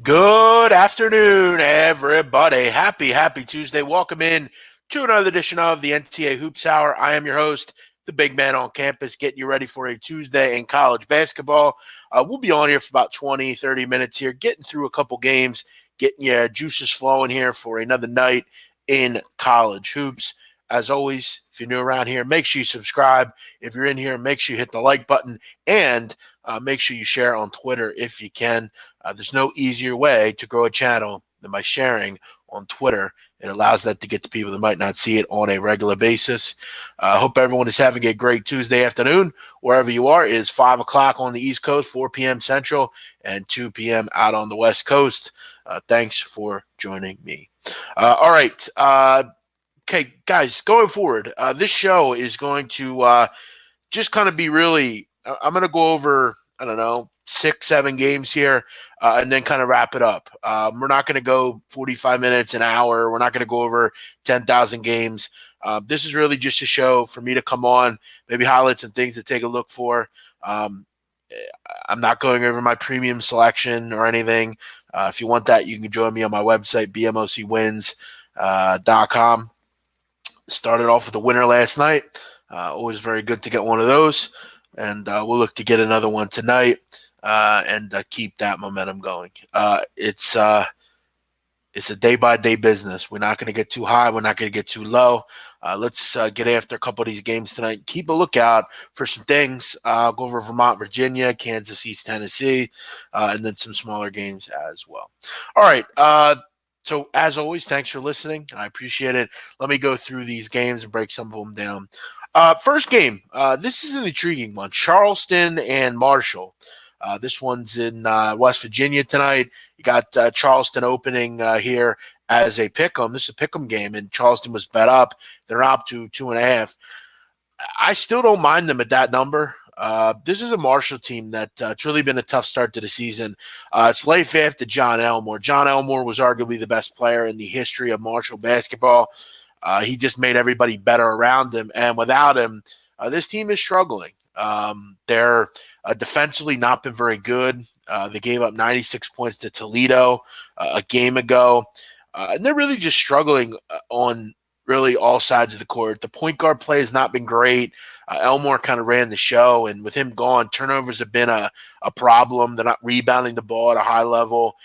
Good afternoon, everybody. Happy Tuesday. Welcome in to another edition of the NCAA Hoops Hour. I am your host, the big man on campus, getting you ready for a Tuesday in college basketball. We'll be on here for about 20, 30 minutes here, getting through a couple games, getting your juices flowing here for another night in college hoops. As always, if you're new around here, make sure you subscribe. If you're in here, make sure you hit the like button and make sure you share on Twitter if you can. There's no easier way to grow a channel than by sharing on Twitter. It allows that to get to people that might not see it on a regular basis. I hope everyone is having a great Tuesday afternoon, wherever you are. It is 5 o'clock on the East Coast, 4 p.m. Central, and 2 p.m. out on the West Coast. Thanks for joining me. All right. Okay, guys, going forward, this show is going to just kind of be really, I'm going to go over, I don't know, 6, 7 games here and then kind of wrap it up. We're not going to go 45 minutes, an hour. We're not going to go over 10,000 games. This is really just a show for me to come on, maybe highlight some things to take a look for. I'm not going over my premium selection or anything. If you want that, you can join me on my website, bmocwins.com. Started off with a winner last night. Always very good to get one of those. And we'll look to get another one tonight and keep that momentum going. It's a day-by-day business. We're not going to get too high. We're not going to get too low. Let's get after a couple of these games tonight. Keep a lookout for some things. I'll go over Vermont, Virginia, Kansas, East Tennessee, and then some smaller games as well. All right. So, as always, thanks for listening. I appreciate it. Let me go through these games and break some of them down. First game, this is an intriguing one. Charleston and Marshall. This one's in West Virginia tonight. You got Charleston opening here as a pick'em. This is a pick'em game, and Charleston was bet up. They're up to 2.5. I still don't mind them at that number. This is a Marshall team that it's really been a tough start to the season. It's late fifth to John Elmore. John Elmore was arguably the best player in the history of Marshall basketball. He just made everybody better around him, and without him, this team is struggling. They're defensively not been very good. They gave up 96 points to Toledo a game ago, and they're really just struggling on really all sides of the court. The point guard play has not been great. Elmore kind of ran the show, and with him gone, turnovers have been a problem. They're not rebounding the ball at a high level.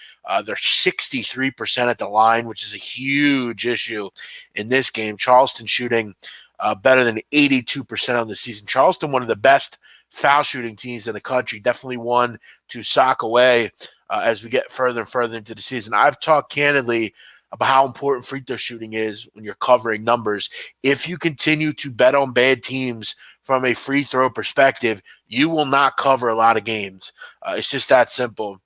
They're 63% at the line, which is a huge issue in this game. Charleston shooting better than 82% on the season. Charleston, one of the best foul shooting teams in the country, definitely one to sock away as we get further and further into the season. I've talked candidly about how important free throw shooting is when you're covering numbers. If you continue to bet on bad teams from a free throw perspective, you will not cover a lot of games. It's just that simple.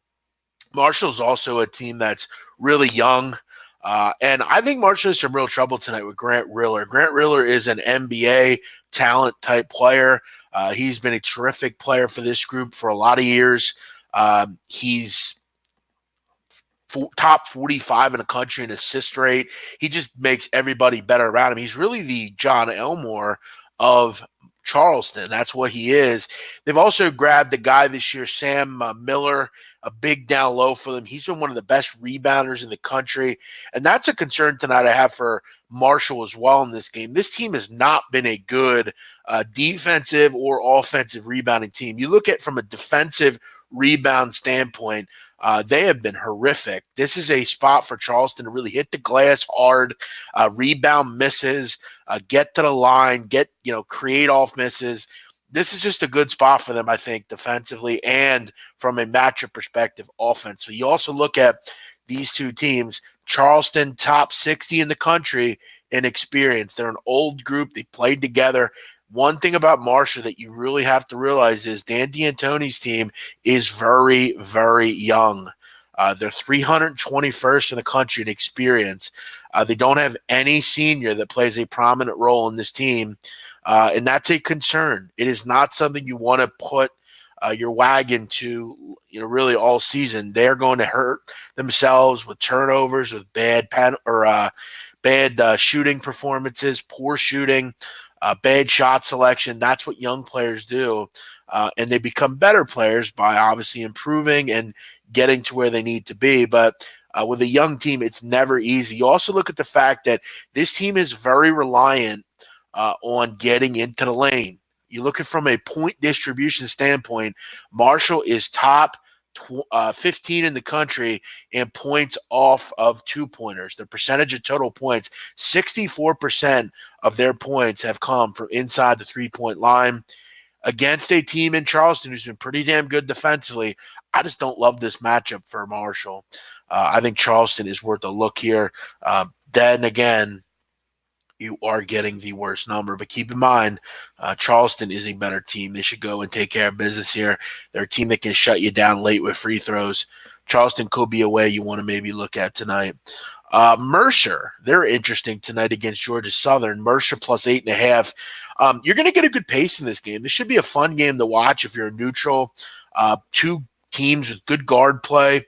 Marshall's also a team that's really young. And I think Marshall has some real trouble tonight with Grant Riller. Grant Riller is an NBA talent type player. He's been a terrific player for this group for a lot of years. He's top 45 in the country in assist rate. He just makes everybody better around him. He's really the John Elmore of Charleston. That's what he is. They've also grabbed a guy this year, Sam Miller, a big down low for them. He's been one of the best rebounders in the country. And that's a concern tonight I have for Marshall as well in this game. This team has not been a good defensive or offensive rebounding team. You look at from a defensive rebound standpoint, they have been horrific. This is a spot for Charleston to really hit the glass hard, rebound misses, get to the line, create off misses. This is just a good spot for them, I think, defensively and from a matchup perspective, offensively. You also look at these two teams. Charleston, top 60 in the country in experience. They're an old group. They played together. One thing about Mercer that you really have to realize is Dan D'Antoni's team is very, very young. They're 321st in the country in experience. They don't have any senior that plays a prominent role in this team, and that's a concern. It is not something you want to put your wagon to, really all season. They're going to hurt themselves with turnovers, with bad shooting performances, poor shooting. Bad shot selection. That's what young players do. And they become better players by obviously improving and getting to where they need to be. But with a young team, it's never easy. You also look at the fact that this team is very reliant on getting into the lane. You look at from a point distribution standpoint, Marshall is top 15 in the country in points off of two-pointers. The percentage of total points, 64% of their points have come from inside the three-point line. Against a team in Charleston who's been pretty damn good defensively, I just don't love this matchup for Marshall. I think Charleston is worth a look here. Then again, you are getting the worst number. But keep in mind, Charleston is a better team. They should go and take care of business here. They're a team that can shut you down late with free throws. Charleston could be a way you want to maybe look at tonight. Mercer, they're interesting tonight against Georgia Southern. Mercer plus 8.5. You're going to get a good pace in this game. This should be a fun game to watch if you're a neutral. Two teams with good guard play.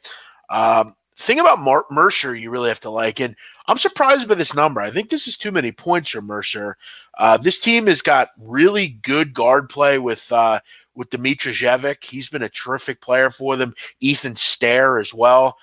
Thing about Mercer you really have to like, and I'm surprised by this number. I think this is too many points for Mercer. This team has got really good guard play with Dimitrijevic. He's been a terrific player for them. Ethan Stair as well.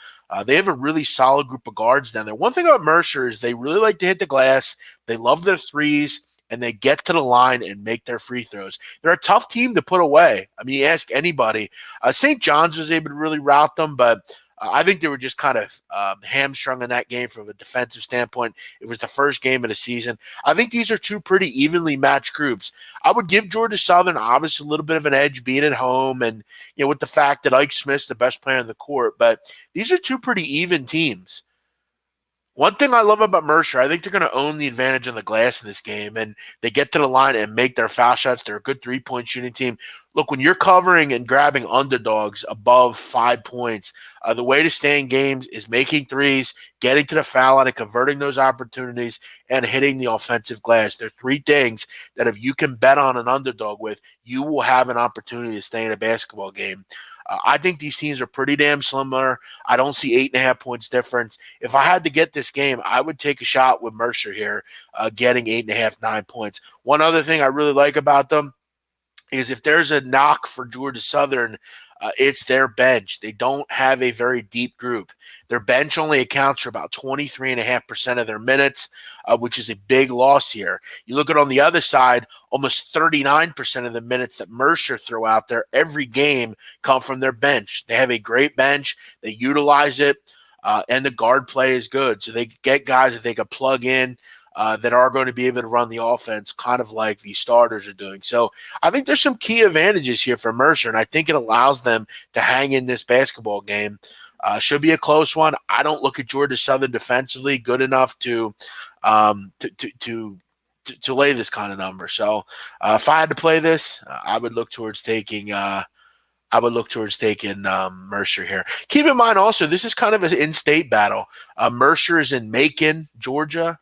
They have a really solid group of guards down there. One thing about Mercer is they really like to hit the glass. They love their threes, and they get to the line and make their free throws. They're a tough team to put away. I mean, you ask anybody. St. John's was able to really rout them, but I think they were just kind of hamstrung in that game from a defensive standpoint. It was the first game of the season. I think these are two pretty evenly matched groups. I would give Georgia Southern obviously a little bit of an edge being at home and with the fact that Ike Smith's the best player on the court. But these are two pretty even teams. One thing I love about Mercer, I think they're going to own the advantage on the glass in this game, and they get to the line and make their foul shots. They're a good three-point shooting team. Look, when you're covering and grabbing underdogs above 5 points, the way to stay in games is making threes, getting to the foul line and converting those opportunities, and hitting the offensive glass. There are three things that if you can bet on an underdog with, you will have an opportunity to stay in a basketball game. I think these teams are pretty damn similar. I don't see 8.5 points difference. If I had to get this game, I would take a shot with Mercer here, getting 8.5, 9 points. One other thing I really like about them is if there's a knock for Georgia Southern, it's their bench. They don't have a very deep group. Their bench only accounts for about 23.5% of their minutes, which is a big loss here. You look at on the other side, almost 39% of the minutes that Mercer throw out there every game come from their bench. They have a great bench. They utilize it, and the guard play is good. So they get guys that they can plug in that are going to be able to run the offense kind of like the starters are doing. So I think there's some key advantages here for Mercer, and I think it allows them to hang in this basketball game. Should be a close one. I don't look at Georgia Southern defensively good enough to lay this kind of number. So if I had to play this, I would look towards taking Mercer here. Keep in mind also, this is kind of an in-state battle. Mercer is in Macon, Georgia.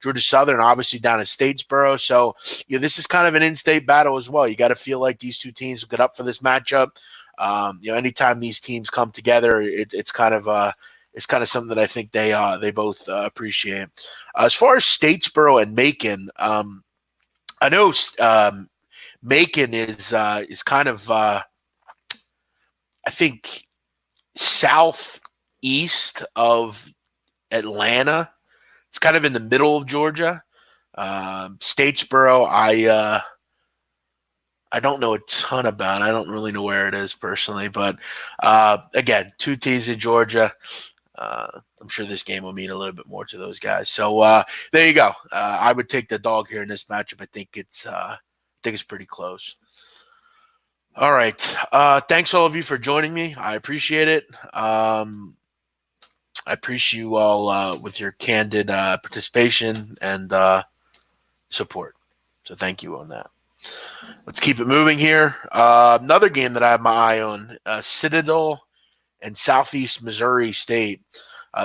Georgia Southern, obviously, down in Statesboro. So, this is kind of an in-state battle as well. You got to feel like these two teams will get up for this matchup. Anytime these teams come together, it's kind of something that I think they both appreciate. As far as Statesboro and Macon, I know Macon is kind of I think southeast of Atlanta. It's kind of in the middle of Georgia. Statesboro, I don't know a ton about. I don't really know where it is personally, but again, two teams in Georgia. I'm sure this game will mean a little bit more to those guys. So there you go. I would take the dog here in this matchup. I think it's pretty close. All right. Thanks all of you for joining me. I appreciate it. I appreciate you all with your candid participation and support. So thank you on that. Let's keep it moving here. Another game that I have my eye on, Citadel and Southeast Missouri State.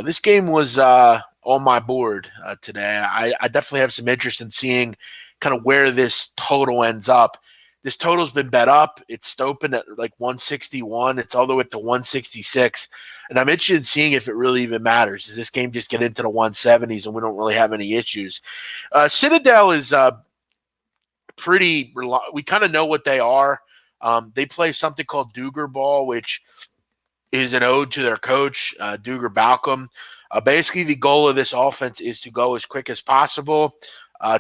This game was on my board today. I definitely have some interest in seeing kind of where this total ends up. This total's been bet up. It's open at like 161. It's all the way up to 166. And I'm interested in seeing if it really even matters. Does this game just get into the 170s and we don't really have any issues? Citadel is we kind of know what they are. They play something called Duger ball, which is an ode to their coach, Duger Balcom. Basically, the goal of this offense is to go as quick as possible,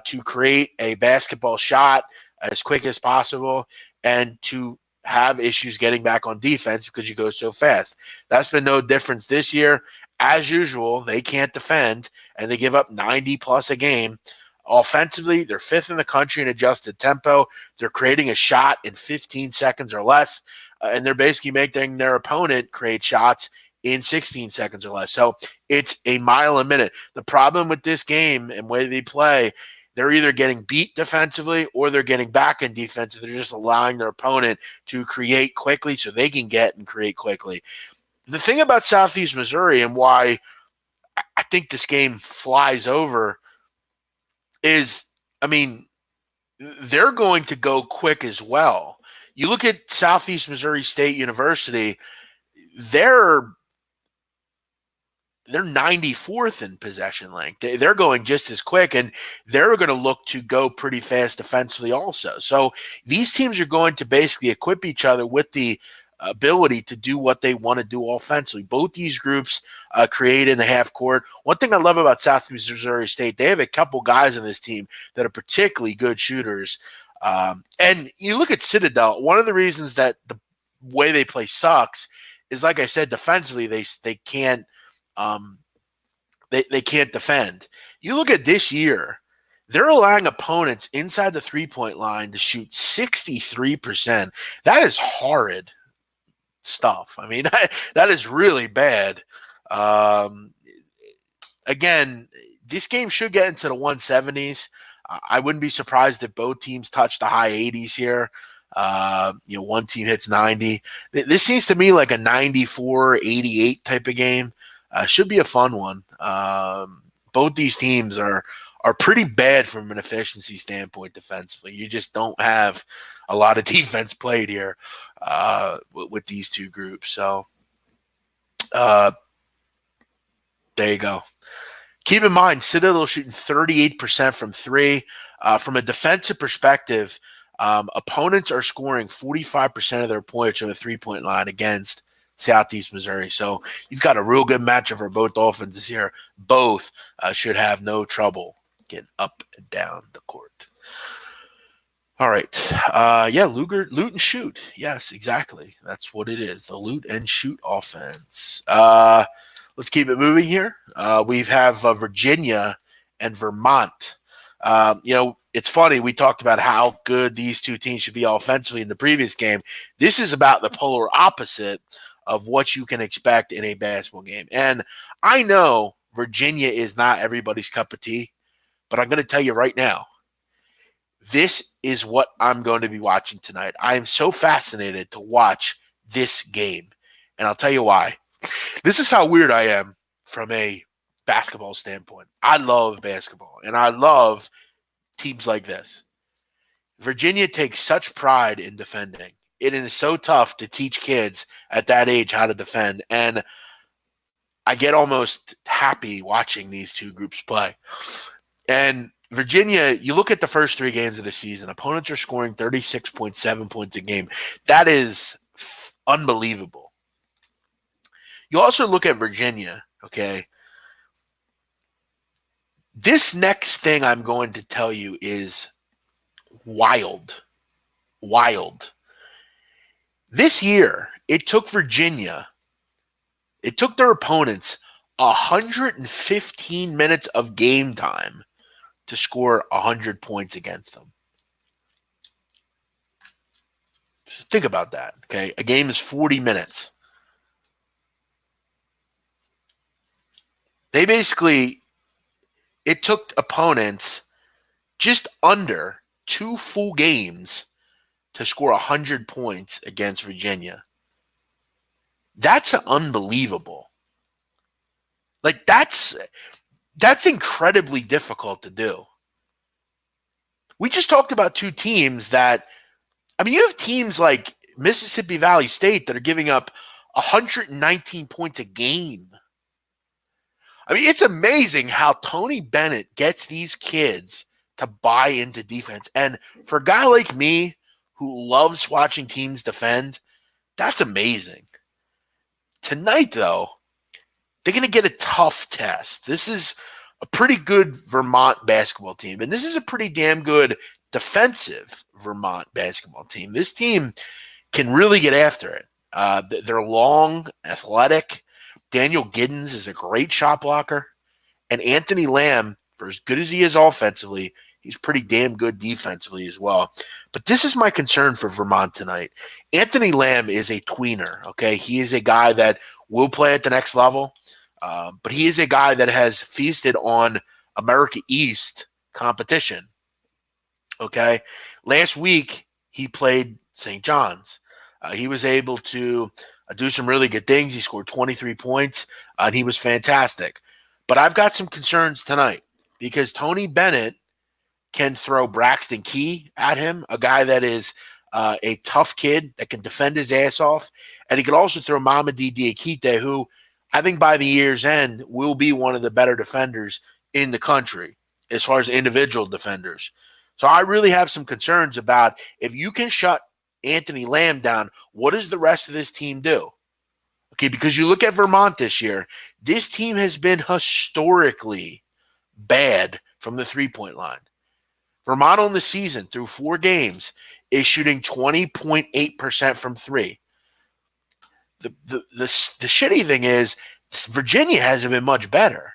to create a basketball shot as quick as possible, and to have issues getting back on defense because you go so fast. That's been no difference this year. As usual, they can't defend, and they give up 90 plus a game. Offensively, they're fifth in the country in adjusted tempo. They're creating a shot in 15 seconds or less, and they're basically making their opponent create shots in 16 seconds or less. So it's a mile a minute. The problem with this game and way they play, they're either getting beat defensively or they're getting back in defense. They're just allowing their opponent to create quickly so they can get and create quickly. The thing about Southeast Missouri and why I think this game flies over is, I mean, they're going to go quick as well. You look at Southeast Missouri State University, they're 94th in possession length. They're going just as quick, and they're going to look to go pretty fast defensively also. So these teams are going to basically equip each other with the ability to do what they want to do offensively. Both these groups create in the half court. One thing I love about Southeast Missouri State, they have a couple guys in this team that are particularly good shooters. And you look at Citadel, one of the reasons that the way they play sucks is, like I said, defensively they can't they can't defend. You look at this year, they're allowing opponents inside the three-point line to shoot 63%. That is horrid stuff. I mean, that is really bad. Again, this game should get into the 170s. I wouldn't be surprised if both teams touch the high 80s here. One team hits 90. This seems to me like a 94-88 type of game. Should be a fun one. Both these teams are pretty bad from an efficiency standpoint defensively. You just don't have a lot of defense played here with these two groups. So there you go. Keep in mind, Citadel shooting 38% from three. From a defensive perspective, opponents are scoring 45% of their points from the three-point line against Southeast Missouri. So you've got a real good matchup for both offenses here. Both should have no trouble getting up and down the court. All right. Luger, loot and shoot. Yes, exactly. That's what it is. The loot and shoot offense. Let's keep it moving here. We have Virginia and Vermont. It's funny. We talked about how good these two teams should be offensively in the previous game. This is about the polar opposite of what you can expect in a basketball game. And I know Virginia is not everybody's cup of tea, but I'm going to tell you right now, this is what I'm going to be watching tonight. I am so fascinated to watch this game, and I'll tell you why. This is how weird I am from a basketball standpoint. I love basketball, and I love teams like this. Virginia takes such pride in defending. It is so tough to teach kids at that age how to defend, and I get almost happy watching these two groups play. And Virginia, you look at the first three games of the season, opponents are scoring 36.7 points a game. That is unbelievable. You also look at Virginia, okay? This next thing I'm going to tell you is wild. Wild. This year, it took Virginia, it took their opponents 115 minutes of game time to score 100 points against them. So think about that, okay? A game is 40 minutes. It took opponents just under 2 full games to score 100 points against Virginia. That's unbelievable. Like, that's incredibly difficult to do. We just talked about two teams that, you have teams like Mississippi Valley State that are giving up 119 points a game. It's amazing how Tony Bennett gets these kids to buy into defense. And for a guy like me who loves watching teams defend, that's amazing. Tonight, though, they're going to get a tough test. This is a pretty good Vermont basketball team, and this is a pretty damn good defensive Vermont basketball team. This team can really get after it. They're long, athletic. Daniel Giddens is a great shot blocker. And Anthony Lamb, for as good as he is offensively, he's pretty damn good defensively as well. But this is my concern for Vermont tonight. Anthony Lamb is a tweener, okay? He is a guy that will play at the next level, but he is a guy that has feasted on America East competition, okay? Last week, he played St. John's. He was able to do some really good things. He scored 23 points, and he was fantastic. But I've got some concerns tonight because Tony Bennett can throw Braxton Key at him, a guy that is a tough kid that can defend his ass off. And he could also throw Mamadi Diakite, who I think by the year's end will be one of the better defenders in the country as far as individual defenders. So I really have some concerns about if you can shut Anthony Lamb down, what does the rest of this team do? Okay, because you look at Vermont this year, this team has been historically bad from the three-point line. Vermont on the season through 4 games is shooting 20.8% from three. The shitty thing is Virginia hasn't been much better.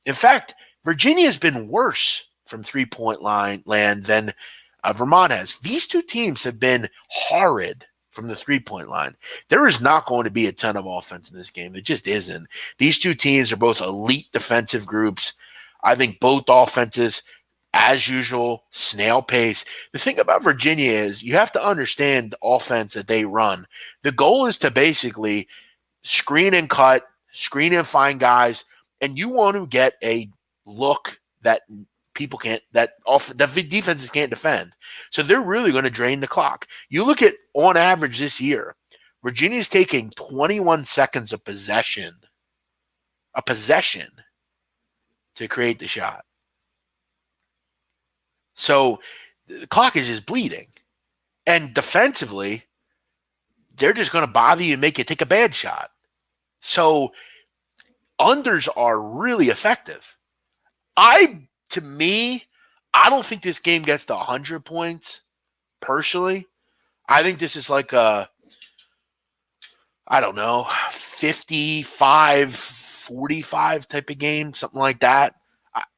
In fact, Virginia has been worse from three-point land than Vermont has. These two teams have been horrid from the three-point line. There is not going to be a ton of offense in this game. It just isn't. These two teams are both elite defensive groups. I think both offenses, as usual, snail pace. The thing about Virginia is you have to understand the offense that they run. The goal is to basically screen and cut, screen and find guys, and you want to get a look that people can't, that defenses can't defend. So they're really going to drain the clock. You look at, on average this year, Virginia's taking 21 seconds of possession to create the shot. So the clock is just bleeding. And defensively, they're just going to bother you and make you take a bad shot. So unders are really effective. To me, I don't think this game gets to 100 points, personally. I think this is like a, 55-45 type of game, something like that.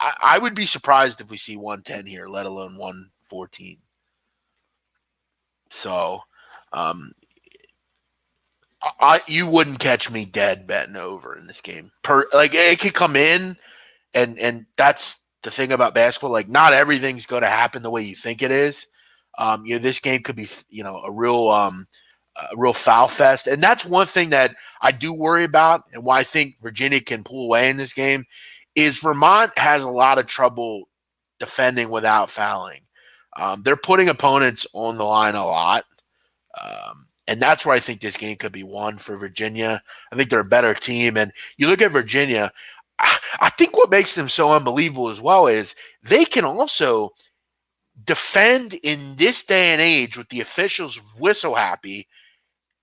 I would be surprised if we see 110 here, let alone 114. So, you wouldn't catch me dead betting over in this game. It could come in, and that's the thing about basketball. Like, not everything's going to happen the way you think it is. This game could be, a real foul fest, and that's one thing that I do worry about, and why I think Virginia can pull away in this game. Is Vermont has a lot of trouble defending without fouling. They're putting opponents on the line a lot. And that's where I think this game could be won for Virginia. I think they're a better team. And you look at Virginia, I think what makes them so unbelievable as well is they can also defend in this day and age with the officials whistle happy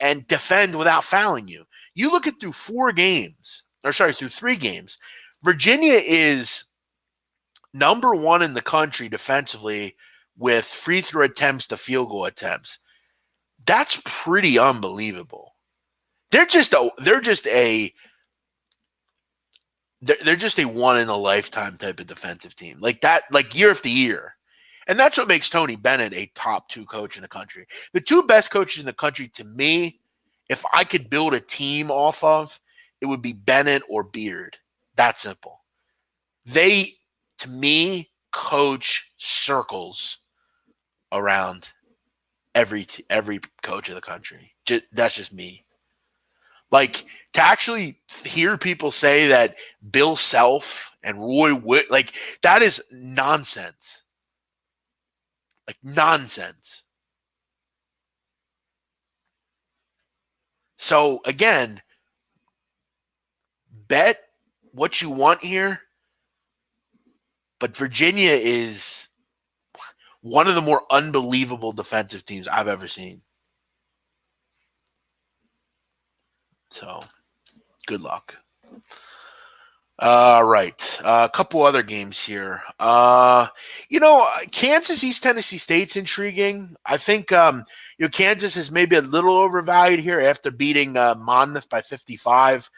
and defend without fouling you. You look at through 3 games. Virginia is number 1 in the country defensively with free throw attempts to field goal attempts. That's pretty unbelievable. They're just a one in a lifetime type of defensive team. Like that, like year after year. And that's what makes Tony Bennett a top 2 coach in the country. The 2 best coaches in the country, to me, if I could build a team off of, it would be Bennett or Beard. That simple. They, to me, coach circles around every coach in the country. That's just me. Like, to actually hear people say that Bill Self and Roy Wood, like, that is nonsense. Like, nonsense. So, again, bet what you want here, but Virginia is one of the more unbelievable defensive teams I've ever seen. So, Good luck. All right. A couple other games here. Kansas East Tennessee State's intriguing. I think Kansas is maybe a little overvalued here after beating Monmouth by 55.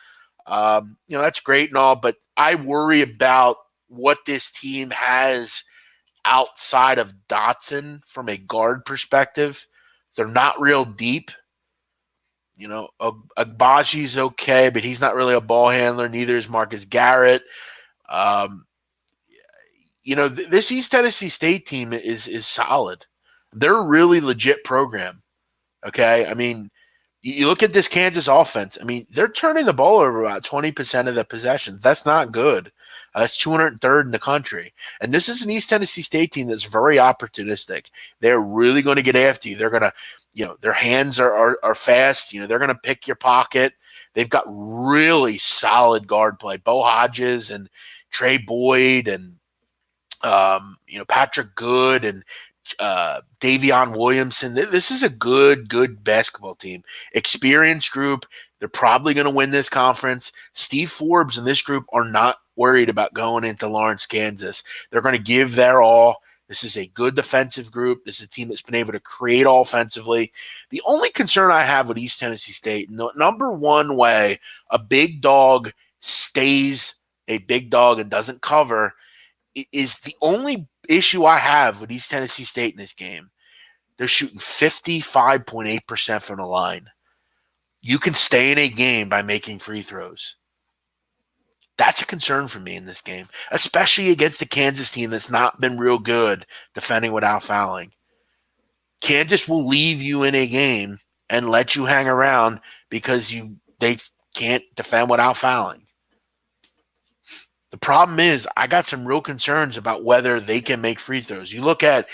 That's great and all, but I worry about what this team has outside of Dotson from a guard perspective. They're not real deep. Agbaji's okay, but he's not really a ball handler. Neither is Marcus Garrett. This East Tennessee State team is solid. They're a really legit program. Okay, I mean, you look at this Kansas offense. I mean, they're turning the ball over about 20% of the possessions. That's not good. That's 203rd in the country. And this is an East Tennessee State team that's very opportunistic. They're really going to get after you. They're going to, their hands are fast. They're going to pick your pocket. They've got really solid guard play. Bo Hodges and Trey Boyd and, Patrick Good and Davion Williamson. This is a good basketball team. Experienced group. They're probably going to win this conference. Steve Forbes and this group are not worried about going into Lawrence, Kansas. They're going to give their all. This is a good defensive group. This is a team that's been able to create offensively. The only concern I have with East Tennessee State, number one way a big dog stays a big dog and doesn't cover, is the only issue I have with East Tennessee State in this game. They're shooting 55.8% from the line. You can stay in a game by making free throws. That's a concern for me in this game, especially against the Kansas team that's not been real good defending without fouling. Kansas will leave you in a game and let you hang around because they can't defend without fouling. The problem is I got some real concerns about whether they can make free throws. You look at,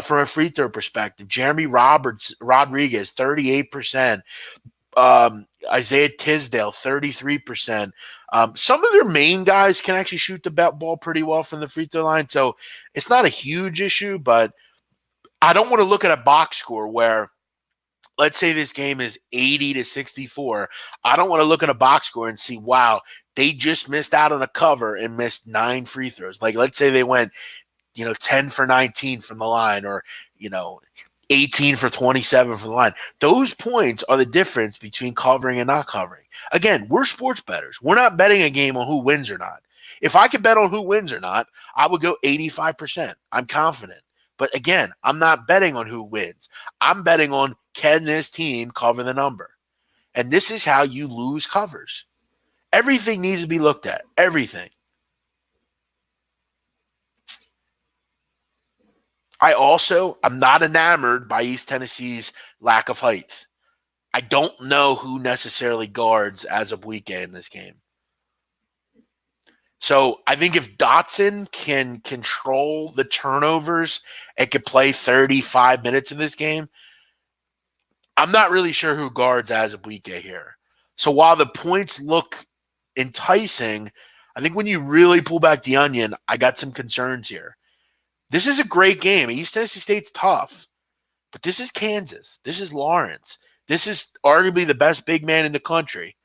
from a free throw perspective, Jeremy Rodriguez, 38%. Isaiah Tisdale, 33%. Some of their main guys can actually shoot the ball pretty well from the free throw line. So it's not a huge issue, but I don't want to look at a box score where, let's say this game is 80-64. I don't want to look at a box score and see, wow, they just missed out on a cover and missed 9 free throws. Like, let's say they went, 10 for 19 from the line, or, 18 for 27 from the line. Those points are the difference between covering and not covering. Again, we're sports bettors. We're not betting a game on who wins or not. If I could bet on who wins or not, I would go 85%. I'm confident. But again, I'm not betting on who wins. I'm betting on, can this team cover the number? And this is how you lose covers. Everything needs to be looked at. Everything. I'm not enamored by East Tennessee's lack of height. I don't know who necessarily guards Azubuike in this game. So I think if Dotson can control the turnovers and can play 35 minutes in this game, I'm not really sure who guards Azubuike here. So while the points look enticing, I think when you really pull back the onion, I got some concerns here. This is a great game. East Tennessee State's tough, but this is Kansas. This is Lawrence. This is arguably the best big man in the country.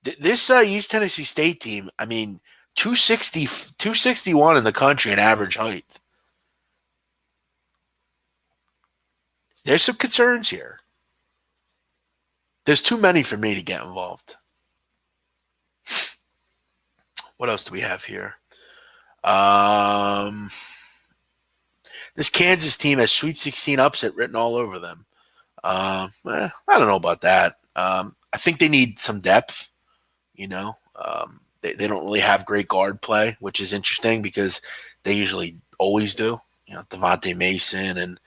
This East Tennessee State team, 261 in the country in average height. There's some concerns here. There's too many for me to get involved. What else do we have here? This Kansas team has Sweet 16 upset written all over them. I don't know about that. I think they need some depth. They don't really have great guard play, which is interesting because they usually always do. Devontae Mason and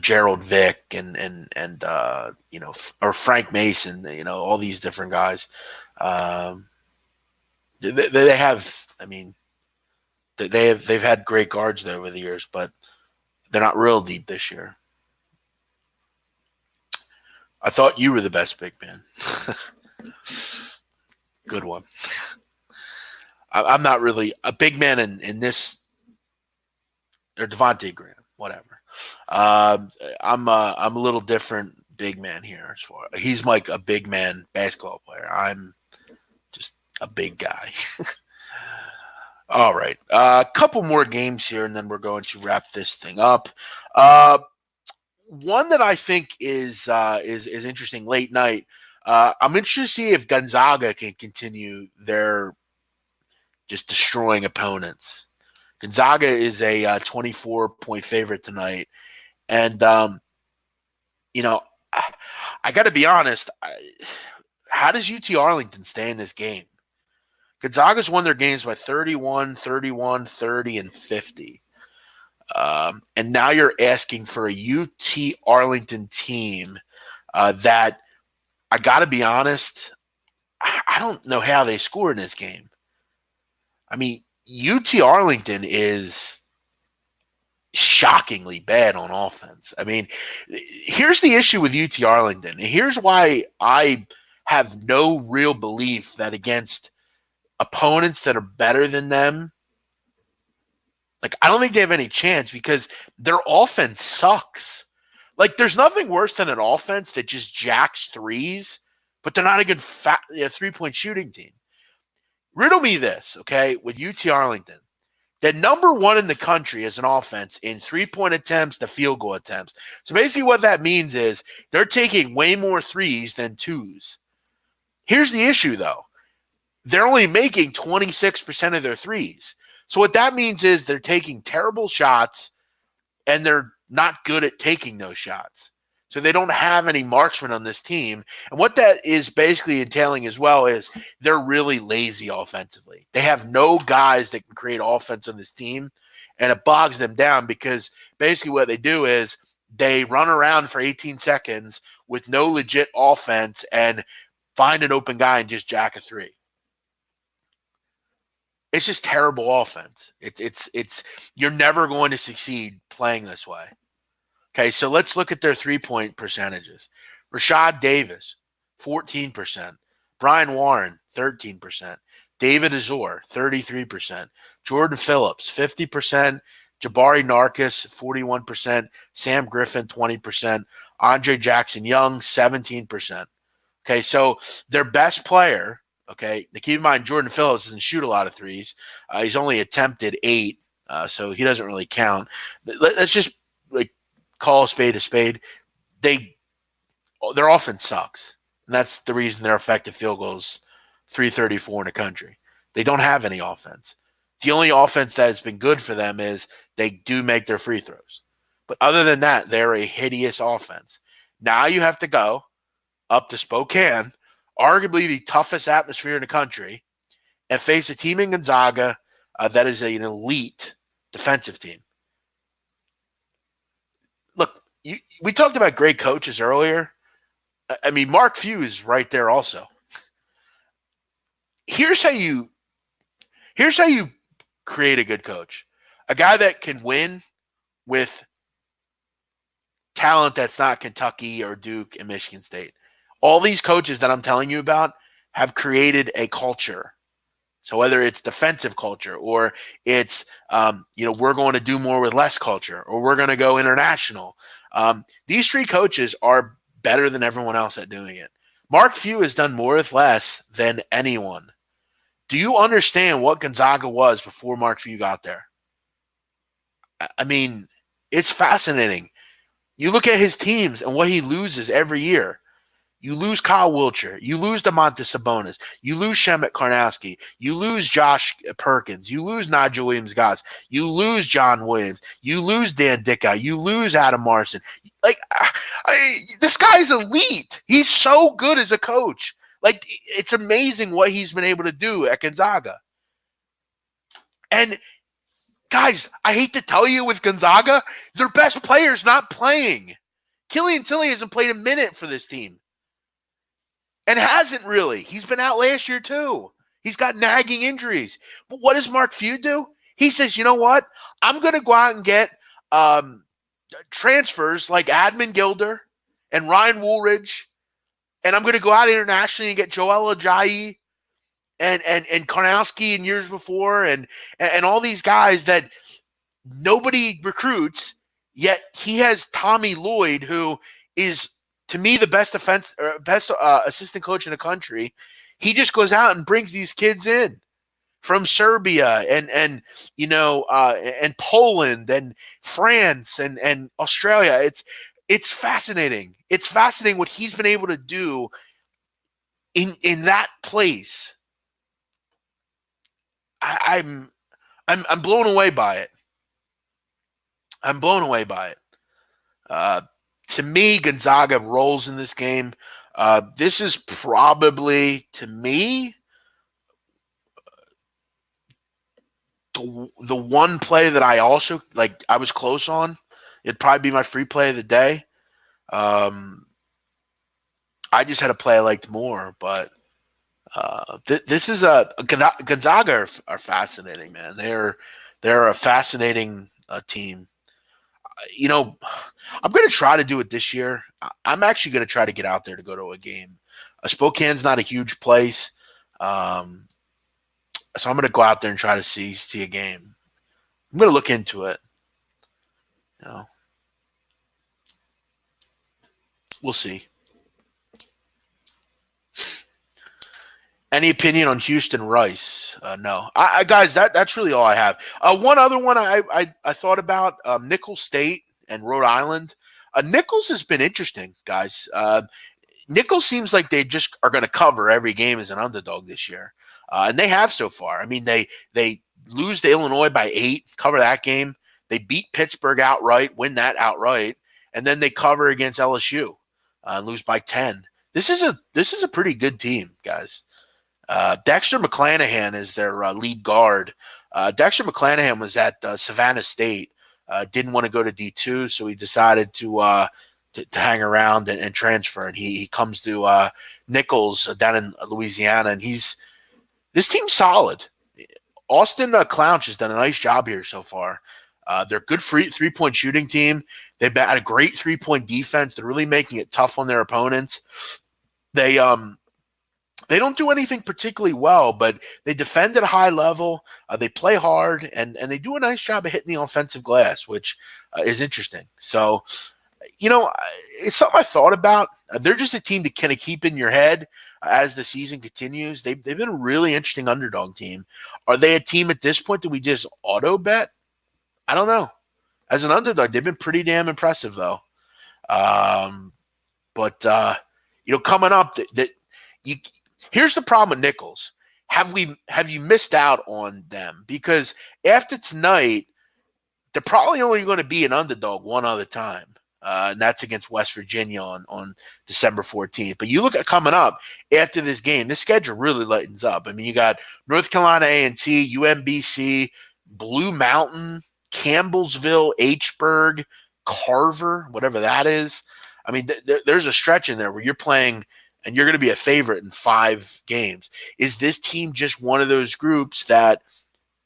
Gerald Vick and or Frank Mason. All these different guys. They have. They've had great guards there over the years, but they're not real deep this year. I thought you were the best big man. Good one. I'm not really a big man in this, or Devontae Graham, whatever. I'm a little different big man here. As far he's like a big man basketball player. I'm just a big guy. All right, a couple more games here, and then we're going to wrap this thing up. One that I think is interesting late night. I'm interested to see if Gonzaga can continue their just destroying opponents. Gonzaga is a 24-point favorite tonight, and you know, I got to be honest. How does UT Arlington stay in this game? Gonzaga's won their games by 31, 31, 30, and 50. And now you're asking for a UT Arlington team that, I got to be honest, I don't know how they score in this game. I mean, UT Arlington is shockingly bad on offense. I mean, here's the issue with UT Arlington. Here's why I have no real belief that against opponents that are better than them, like, I don't think they have any chance because their offense sucks. Like, there's nothing worse than an offense that just jacks threes, but they're not a good three-point shooting team. Riddle me this, okay, with UT Arlington. They're number one in the country as an offense in three-point attempts to field goal attempts. So basically what that means is they're taking way more threes than twos. Here's the issue, though. They're only making 26% of their threes. So what that means is they're taking terrible shots and they're not good at taking those shots. So they don't have any marksmen on this team. And what that is basically entailing as well is they're really lazy offensively. They have no guys that can create offense on this team, and it bogs them down because basically what they do is they run around for 18 seconds with no legit offense and find an open guy and just jack a three. It's just terrible offense. It's you're never going to succeed playing this way. Okay, so let's look at their three-point percentages. Rashad Davis, 14%. Brian Warren, 13%. David Azor, 33%. Jordan Phillips, 50%. Jabari Narkis, 41%. Sam Griffin, 20%. Andre Jackson Young, 17%. Okay, so their best player, okay, now keep in mind Jordan Phillips doesn't shoot a lot of threes. He's only attempted 8, so he doesn't really count. Let's just call a spade a spade. Their offense sucks. And that's the reason their effective field goal is 334 in the country. They don't have any offense. The only offense that has been good for them is they do make their free throws. But other than that, they're a hideous offense. Now you have to go up to Spokane, arguably the toughest atmosphere in the country, and face a team in Gonzaga that is an elite defensive team. Look, we talked about great coaches earlier. I mean, Mark Few is right there also. Here's how you create a good coach. A guy that can win with talent that's not Kentucky or Duke and Michigan State. All these coaches that I'm telling you about have created a culture. So whether it's defensive culture or it's, we're going to do more with less culture or we're going to go international. These three coaches are better than everyone else at doing it. Mark Few has done more with less than anyone. Do you understand what Gonzaga was before Mark Few got there? I mean, it's fascinating. You look at his teams and what he loses every year. You lose Kyle Wiltshire. You lose DeMontis Sabonis. You lose Shemet Karnowski. You lose Josh Perkins. You lose Nigel Williams-Goss. You lose John Williams. You lose Dan Dicka. You lose Adam Marson. This guy's elite. He's so good as a coach. It's amazing what he's been able to do at Gonzaga. And guys, I hate to tell you with Gonzaga, their best player's not playing. Killian Tilly hasn't played a minute for this team. And hasn't really. He's been out last year too. He's got nagging injuries. But what does Mark Few do? He says, you know what? I'm going to go out and get transfers like Admin Gilder and Ryan Woolridge. And I'm going to go out internationally and get Joel Ajayi and Karnowski in years before and all these guys that nobody recruits, yet he has Tommy Lloyd, who is to me, the best best assistant coach in the country. He just goes out and brings these kids in from Serbia and Poland and France and Australia. It's fascinating. It's fascinating what he's been able to do in that place. I'm blown away by it. I'm blown away by it. To me, Gonzaga rolls in this game. This is probably, to me, the one play that I also I was close on. It'd probably be my free play of the day. I just had a play I liked more, but this is Gonzaga are fascinating, man. They're a fascinating team. I'm going to try to do it this year. I'm actually going to try to get out there to go to a game. Spokane's not a huge place. So I'm going to go out there and try to see a game. I'm going to look into it. We'll see. Any opinion on Houston Rice? No. Guys, that's really all I have. One other one I thought about, Nicholls State and Rhode Island. Nicholls has been interesting, guys. Nicholls seems like they just are going to cover every game as an underdog this year. And they have so far. I mean, they lose to Illinois by 8, cover that game. They beat Pittsburgh outright, win that outright, and then they cover against LSU, lose by 10. This is a pretty good team, guys. Dexter McClanahan is their lead guard. Dexter McClanahan was at Savannah State. Didn't want to go to D2, so he decided to hang around and transfer. And he comes to Nicholls down in Louisiana, and this team's solid. Austin Clounch has done a nice job here so far. They're a good three-point shooting team. They've had a great three-point defense. They're really making it tough on their opponents. They don't do anything particularly well, but they defend at a high level. They play hard, and they do a nice job of hitting the offensive glass, which is interesting. So, it's something I thought about. They're just a team to kind of keep in your head as the season continues. They've been a really interesting underdog team. Are they a team at this point that we just auto bet? I don't know. As an underdog, they've been pretty damn impressive, though. But coming up, here's the problem with Nicholls. Have you missed out on them? Because after tonight, they're probably only going to be an underdog one other time. And that's against West Virginia on December 14th. But you look at coming up after this game, the schedule really lightens up. I mean, you got North Carolina A&T, UMBC, Blue Mountain, Campbellsville, Hburg, Carver, whatever that is. I mean, there's a stretch in there where you're playing and you're going to be a favorite in 5 games. Is this team just one of those groups that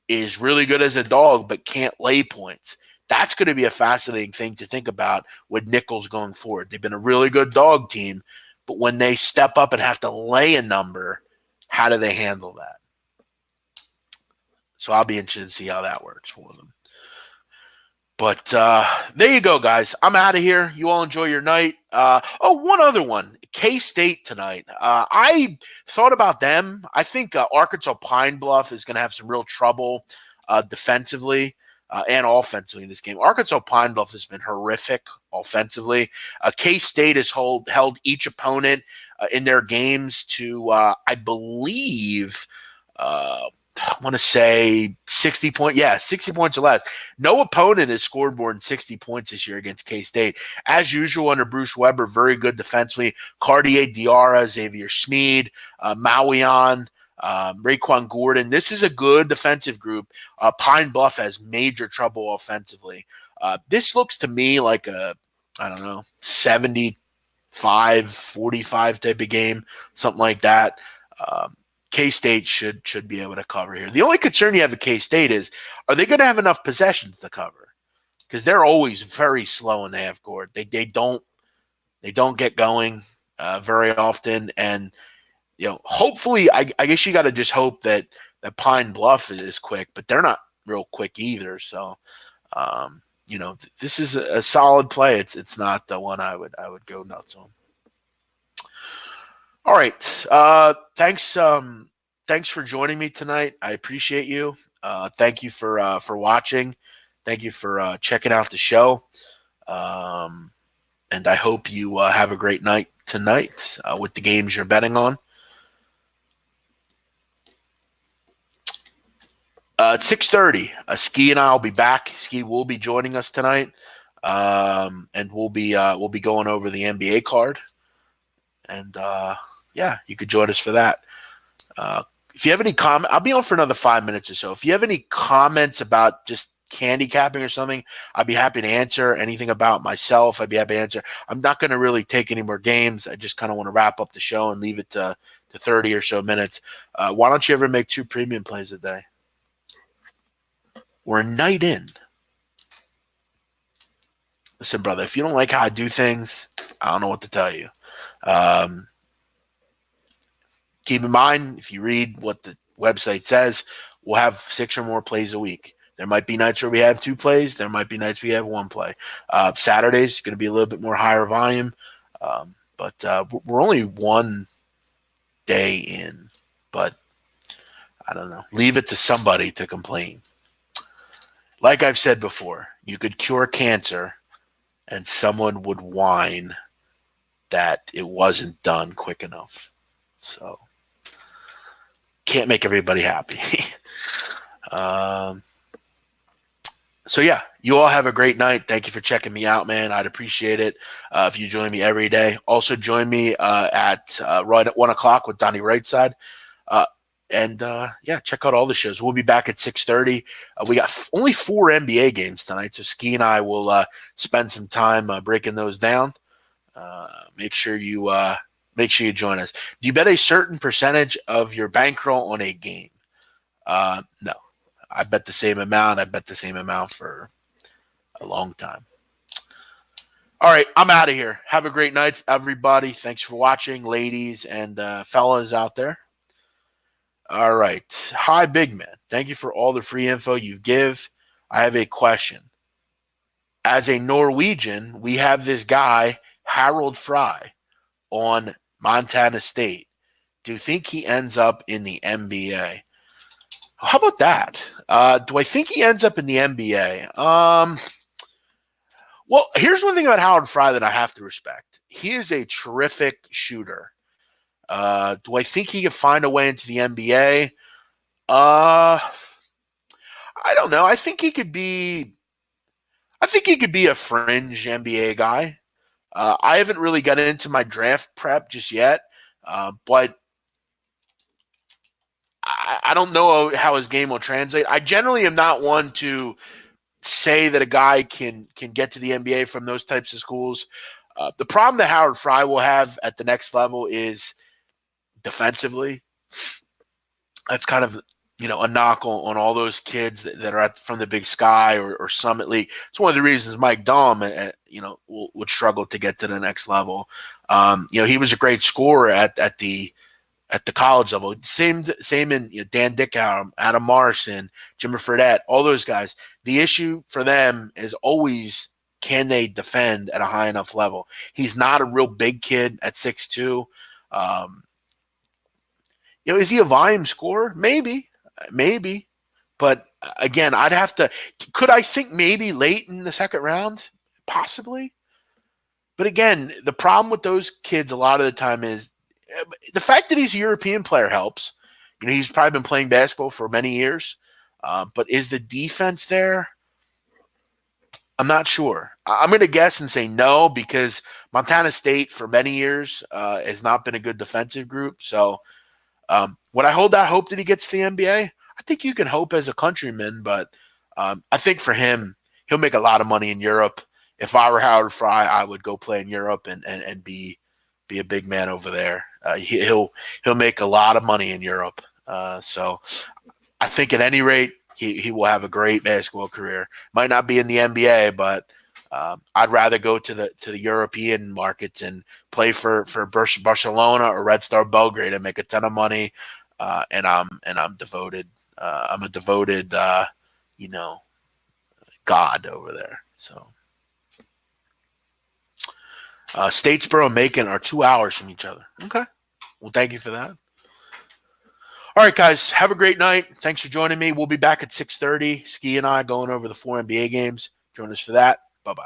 is really good as a dog but can't lay points? That's going to be a fascinating thing to think about with Nicholls going forward. They've been a really good dog team, but when they step up and have to lay a number, how do they handle that? So I'll be interested to see how that works for them. But there you go, guys. I'm out of here. You all enjoy your night. One other one. K-State tonight. I thought about them. I think Arkansas Pine Bluff is going to have some real trouble defensively and offensively in this game. Arkansas Pine Bluff has been horrific offensively. K-State has held each opponent in their games to, I believe, I want to say 60 points. Yeah, 60 points or less. No opponent has scored more than 60 points this year against K-State. As usual, under Bruce Weber, very good defensively. Cartier Diarra, Xavier Smead, Mawian, Raekwon Gordon. This is a good defensive group. Pine Bluff has major trouble offensively. This looks to me like a, 75-45 type of game, something like that. K-State should be able to cover here. The only concern you have with K-State is, are they going to have enough possessions to cover? Because they're always very slow in the half court. They don't get going very often, and hopefully, I guess you got to just hope that Pine Bluff is quick, but they're not real quick either. So, this is a solid play. It's not the one I would go nuts on. All right. Thanks for joining me tonight. I appreciate you. Thank you for watching. Thank you for checking out the show. Um, and I hope you have a great night tonight with the games you're betting on. At 6:30, Ski and I will be back. Ski will be joining us tonight, and we'll be going over the NBA card. And yeah, you could join us for that. If you have any comment, I'll be on for another 5 minutes or so. If you have any comments about just handicapping or something, I'd be happy to answer. Anything about myself, I'd be happy to answer. I'm not going to really take any more games. I just kind of want to wrap up the show and leave it to 30 or so minutes. Why don't you ever make 2 premium plays a day? We're a night in. Listen, brother, if you don't like how I do things, I don't know what to tell you. Keep in mind, if you read what the website says, we'll have 6 or more plays a week. There might be nights where we have 2 plays. There might be nights we have 1 play. Saturday's going to be a little bit more higher volume, but we're only 1 day in. But I don't know. Leave it to somebody to complain. Like I've said before, you could cure cancer, and someone would whine that it wasn't done quick enough. So can't make everybody happy. So yeah, you all have a great night. Thank you for checking me out, man. I'd appreciate it if you join me every day. Also join me at right at 1 o'clock with Donnie Rightside. And yeah, check out all the shows. We'll be back at 6:30. We got only 4 NBA games tonight, so Ski and I will spend some time breaking those down. Make sure you join us. Do you bet a certain percentage of your bankroll on a game? No, I bet the same amount. I bet the same amount for a long time. All right, I'm out of here. Have a great night, everybody. Thanks for watching, ladies and fellas out there. All right. Hi, big man. Thank you for all the free info you give. I have a question. As a Norwegian, we have this guy, Harold Fry, on Montana State. Do you think he ends up in the NBA? How about that? Do I think he ends up in the NBA? Well, here's one thing about Harold Fry that I have to respect. He is a terrific shooter. Do I think he could find a way into the NBA? I don't know. I think he could be a fringe NBA guy. I haven't really gotten into my draft prep just yet, but I don't know how his game will translate. I generally am not one to say that a guy can get to the NBA from those types of schools. The problem that Howard Fry will have at the next level is defensively. That's kind of a knock on all those kids that are from the Big Sky or Summit League. It's one of the reasons Mike Daum, would struggle to get to the next level. He was a great scorer at the college level. Same in Dan Dickau, Adam Morrison, Jimmy Fredette, all those guys. The issue for them is always, can they defend at a high enough level? He's not a real big kid at 6'2". Is he a volume scorer? Maybe. But again, could I think maybe late in the second round? Possibly. But again, the problem with those kids a lot of the time is the fact that he's a European player helps. He's probably been playing basketball for many years. But is the defense there? I'm not sure. I'm going to guess and say no, because Montana State for many years has not been a good defensive group. So would I hold out hope that he gets to the NBA? I think you can hope as a countryman, but I think for him, he'll make a lot of money in Europe. If I were Howard Fry, I would go play in Europe and be a big man over there. He'll make a lot of money in Europe. So I think at any rate, he will have a great basketball career. Might not be in the NBA, but I'd rather go to the European markets and play for Barcelona or Red Star Belgrade and make a ton of money. And I'm devoted. I'm a devoted, God over there. So Statesboro and Macon are 2 hours from each other. Okay. Well, thank you for that. All right, guys, have a great night. Thanks for joining me. We'll be back at 6:30. Ski and I going over the 4 NBA games. Join us for that. Bye-bye.